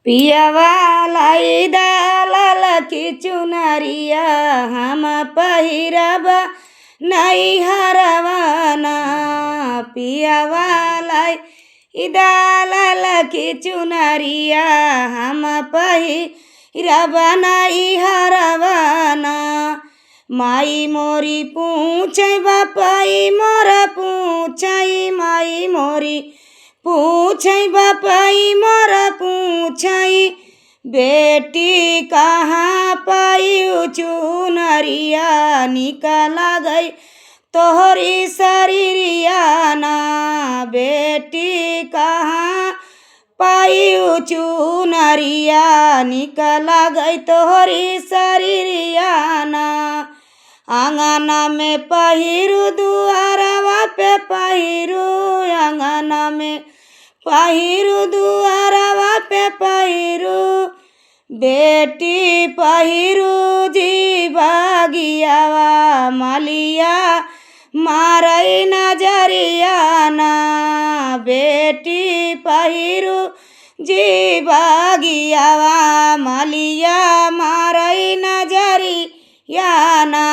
पियावा लाई दालाल की चुनरिया हम पहिरब नहीं हरवाना। पियावा लाई दालाल की चुनरिया हम पहिरब नहीं हरवाना। माई मोरी पूछे बापाई मोरा पूछई माई मोरी पूछै बापाई मोरा पूछई बेटी कहाँ पाई चुनरिया निकला गई तोहरी शरीरिया ना। बेटी कहाँ पाई चुनरिया निकला गई तोहरी शरीरिया ना। आंगना में पहिरू दुआरवा पे पहिरू आंगना में पहिरू दुआरवा पे पहिरू बेटी पहिरू जी बागियावा मलिया मारई नजरिया ना। बेटी पहिरू जी बागियावा मलिया मारई नजरिया ना।